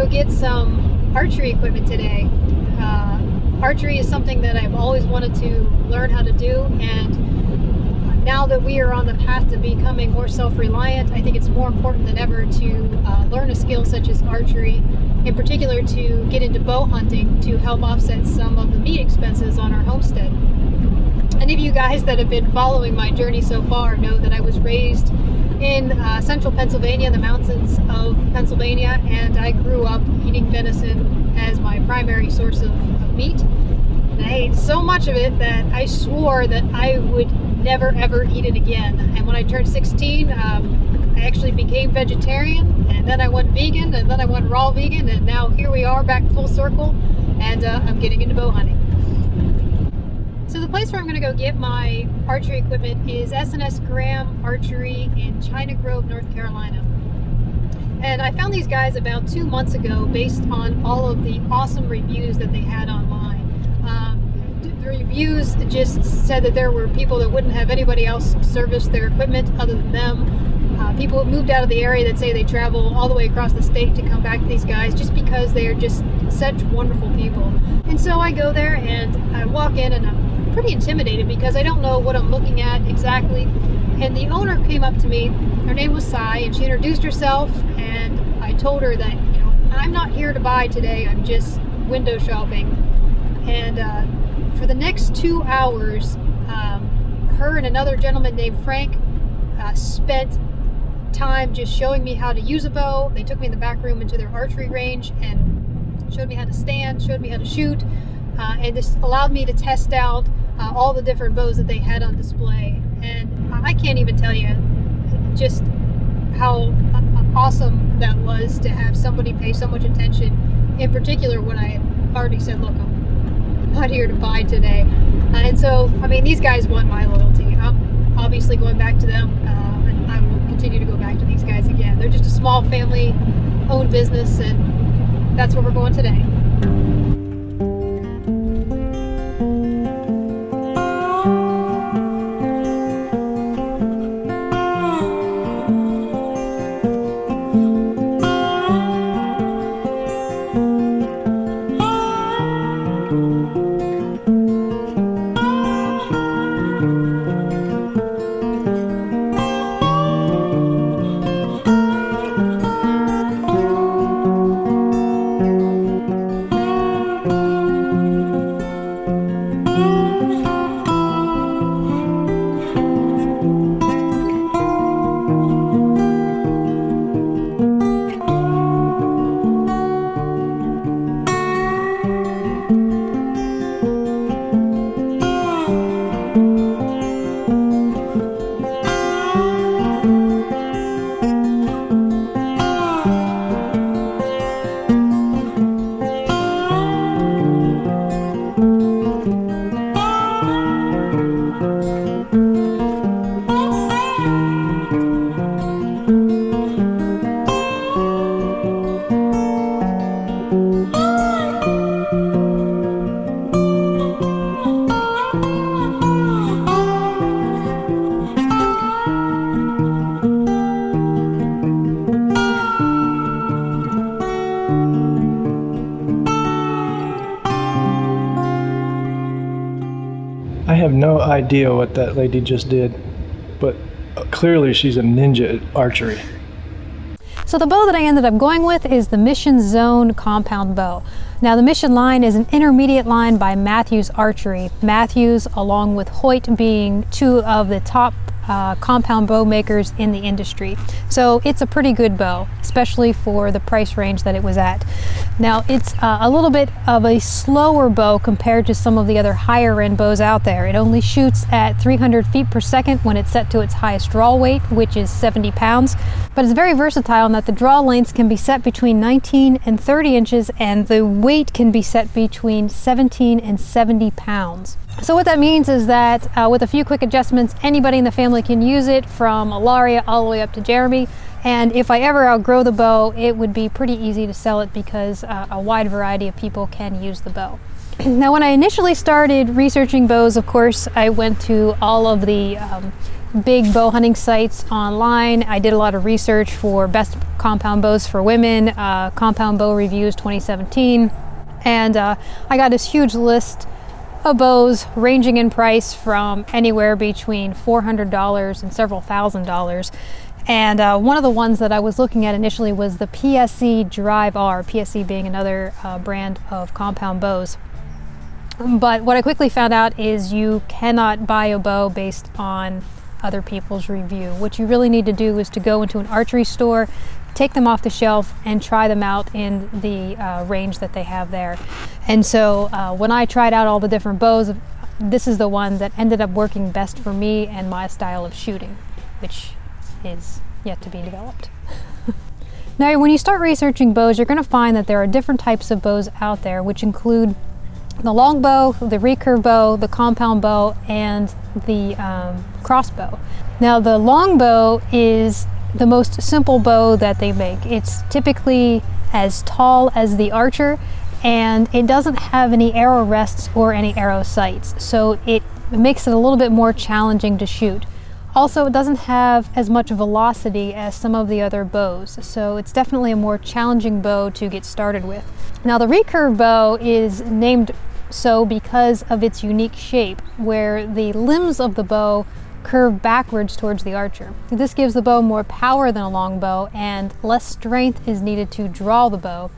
get some archery equipment today. Archery is something that I've always wanted to learn how to do, and now that we are on the path to becoming more self-reliant, I think it's more important than ever to learn a skill such as archery, in particular to get into bow hunting to help offset some of the meat expenses on our homestead. Any of you guys that have been following my journey so far know that I was raised in central Pennsylvania, the mountains of Pennsylvania, and I grew up eating venison as my primary source of meat. And I ate so much of it that I swore that I would never ever eat it again. And when I turned 16, I actually became vegetarian, and then I went vegan, and then I went raw vegan, and now here we are back full circle, and I'm getting into bow hunting. So the place where I'm going to go get my archery equipment is S&S Graham Archery in China Grove, North Carolina. And I found these guys about 2 months ago based on all of the awesome reviews that they had online. The reviews just said that there were people that wouldn't have anybody else service their equipment other than them. People who moved out of the area that say they travel all the way across the state to come back to these guys just because they are just such wonderful people. And so I go there and I walk in, and I'm pretty intimidated because I don't know what I'm looking at exactly. And the owner came up to me. Her name was Sai, and she introduced herself, and I told her that, I'm not here to buy today, I'm just window shopping. And for the next 2 hours, her and another gentleman named Frank spent time just showing me how to use a bow. They took me in the back room into their archery range and showed me how to stand, showed me how to shoot, and this allowed me to test out all the different bows that they had on display. And I can't even tell you just how awesome that was to have somebody pay so much attention, in particular when I had already said, look, I'm not here to buy today. And so, these guys won my loyalty. I'm obviously going back to them, and I will continue to go back to these guys again. They're just a small family-owned business, and that's where we're going today. I have no idea what that lady just did, but clearly she's a ninja at archery. So the bow that I ended up going with is the Mission Zone compound bow. Now the Mission line is an intermediate line by Matthews Archery. Matthews, along with Hoyt, being two of the top compound bow makers in the industry. So it's a pretty good bow, especially for the price range that it was at. Now it's a little bit of a slower bow compared to some of the other higher end bows out there. It only shoots at 300 feet per second when it's set to its highest draw weight, which is 70 pounds. But it's very versatile in that the draw lengths can be set between 19 and 30 inches and the weight can be set between 17 and 70 pounds. So what that means is that with a few quick adjustments, anybody in the family can use it, from Ilaria all the way up to Jeremy. And if I ever outgrow the bow, it would be pretty easy to sell it because a wide variety of people can use the bow. Now, when I initially started researching bows, of course, I went to all of the big bow hunting sites online. I did a lot of research for best compound bows for women, Compound Bow Reviews 2017, and I got this huge list of bows ranging in price from anywhere between $400 and several $1,000s. And one of the ones that I was looking at initially was the PSE Drive R, PSE being another brand of compound bows. But what I quickly found out is you cannot buy a bow based on other people's review. What you really need to do is to go into an archery store, take them off the shelf, and try them out in the range that they have there. And so when I tried out all the different bows, this is the one that ended up working best for me and my style of shooting, which is yet to be developed. Now, when you start researching bows, you're going to find that there are different types of bows out there, which include the long bow, the recurve bow, the compound bow, and the crossbow. Now, the long bow is the most simple bow that they make. It's typically as tall as the archer, and it doesn't have any arrow rests or any arrow sights, so it makes it a little bit more challenging to shoot. Also, it doesn't have as much velocity as some of the other bows, so it's definitely a more challenging bow to get started with. Now, the recurve bow is named so because of its unique shape, where the limbs of the bow curve backwards towards the archer. This gives the bow more power than a long bow, and less strength is needed to draw the bow.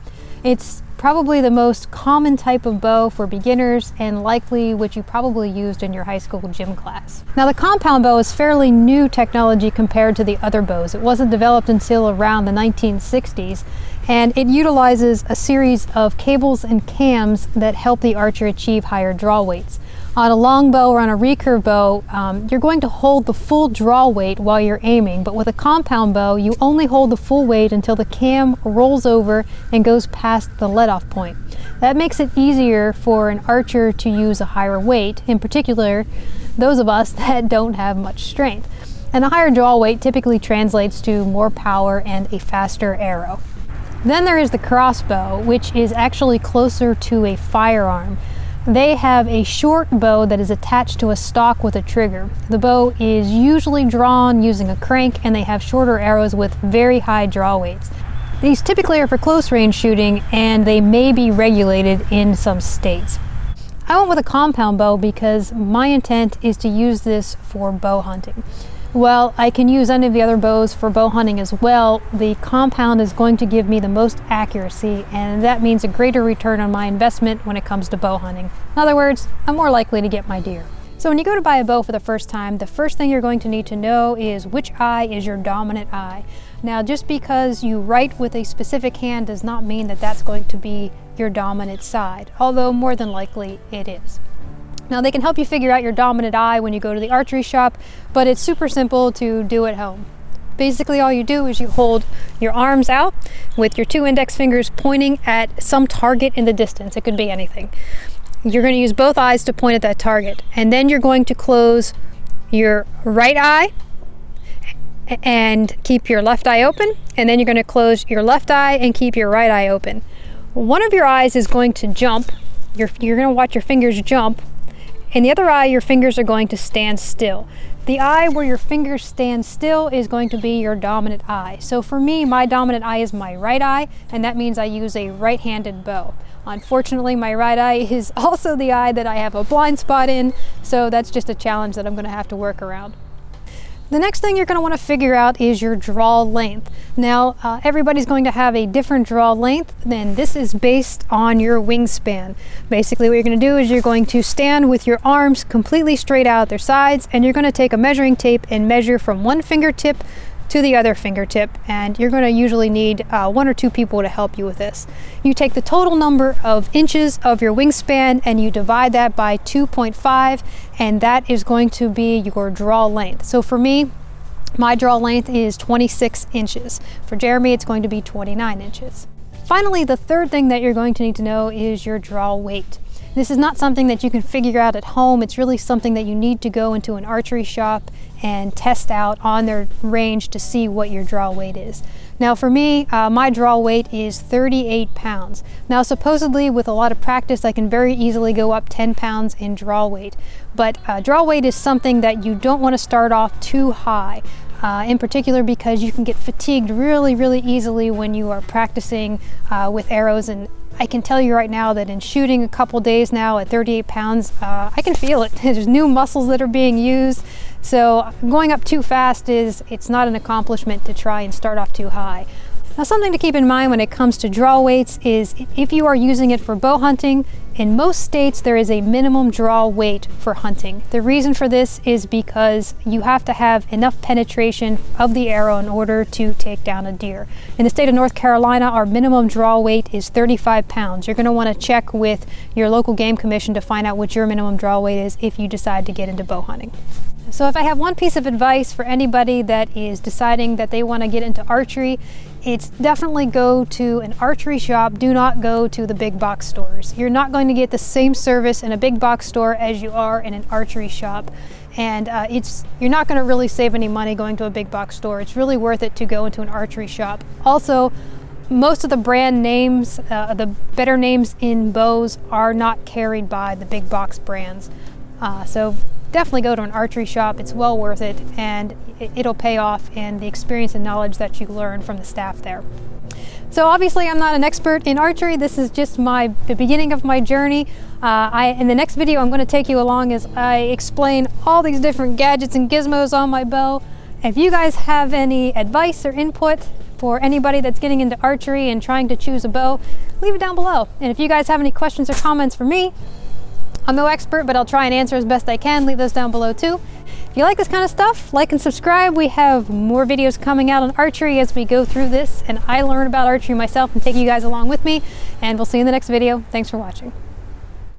It's probably the most common type of bow for beginners, and likely what you probably used in your high school gym class. Now, the compound bow is fairly new technology compared to the other bows. It wasn't developed until around the 1960s, and it utilizes a series of cables and cams that help the archer achieve higher draw weights. On a long bow or on a recurve bow, you're going to hold the full draw weight while you're aiming, but with a compound bow, you only hold the full weight until the cam rolls over and goes past the let-off point. That makes it easier for an archer to use a higher weight, in particular, those of us that don't have much strength. And a higher draw weight typically translates to more power and a faster arrow. Then there is the crossbow, which is actually closer to a firearm. They have a short bow that is attached to a stock with a trigger. The bow is usually drawn using a crank, and they have shorter arrows with very high draw weights. These typically are for close range shooting, and they may be regulated in some states. I went with a compound bow because my intent is to use this for bow hunting. Well, I can use any of the other bows for bow hunting as well. The compound is going to give me the most accuracy, and that means a greater return on my investment when it comes to bow hunting. In other words, I'm more likely to get my deer. So when you go to buy a bow for the first time, the first thing you're going to need to know is which eye is your dominant eye. Now, just because you write with a specific hand does not mean that that's going to be your dominant side, although more than likely it is. Now, they can help you figure out your dominant eye when you go to the archery shop, but it's super simple to do at home. Basically, all you do is you hold your arms out with your 2 index fingers pointing at some target in the distance. It could be anything. You're going to use both eyes to point at that target, and then you're going to close your right eye and keep your left eye open, and then you're going to close your left eye and keep your right eye open. One of your eyes is going to jump. You're going to watch your fingers jump. In the other eye, your fingers are going to stand still. The eye where your fingers stand still is going to be your dominant eye. So for me, my dominant eye is my right eye, and that means I use a right-handed bow. Unfortunately, my right eye is also the eye that I have a blind spot in, so that's just a challenge that I'm going to have to work around. The next thing you're going to want to figure out is your draw length. Now, everybody's going to have a different draw length, and this is based on your wingspan. Basically, what you're going to do is you're going to stand with your arms completely straight out their sides, and you're going to take a measuring tape and measure from one fingertip to the other fingertip, and you're going to usually need 1 or 2 people to help you with this. You take the total number of inches of your wingspan and you divide that by 2.5, and that is going to be your draw length. So for me, my draw length is 26 inches. For Jeremy, it's going to be 29 inches. Finally, the third thing that you're going to need to know is your draw weight. This is not something that you can figure out at home. It's really something that you need to go into an archery shop and test out on their range to see what your draw weight is. Now for me, my draw weight is 38 pounds. Now supposedly with a lot of practice, I can very easily go up 10 pounds in draw weight. But draw weight is something that you don't want to start off too high. In particular because you can get fatigued really easily when you are practicing with arrows, and I can tell you right now that in shooting a couple days now at 38 pounds, I can feel it. There's new muscles that are being used, so going up too fast it's not an accomplishment to try and start off too high. Now something to keep in mind when it comes to draw weights is if you are using it for bow hunting, in most states there is a minimum draw weight for hunting. The reason for this is because you have to have enough penetration of the arrow in order to take down a deer. In the state of North Carolina, our minimum draw weight is 35 pounds. You're going to want to check with your local game commission to find out what your minimum draw weight is if you decide to get into bow hunting. So if I have one piece of advice for anybody that is deciding that they want to get into archery, it's definitely go to an archery shop. Do not go to the big box stores. You're not going to get the same service in a big box store as you are in an archery shop. And you're not going to really save any money going to a big box store. It's really worth it to go into an archery shop. Also, most of the brand names, the better names in bows are not carried by the big box brands. So definitely go to an archery shop. It's well worth it, and it'll pay off in the experience and knowledge that you learn from the staff there. So obviously I'm not an expert in archery. This is just the beginning of my journey. In the next video I'm going to take you along as I explain all these different gadgets and gizmos on my bow. If you guys have any advice or input for anybody that's getting into archery and trying to choose a bow, leave it down below. And if you guys have any questions or comments for me, I'm no expert, but I'll try and answer as best I can. Leave those down below too. If you like this kind of stuff, like and subscribe. We have more videos coming out on archery as we go through this and I learn about archery myself and take you guys along with me. And we'll see you in the next video. Thanks for watching.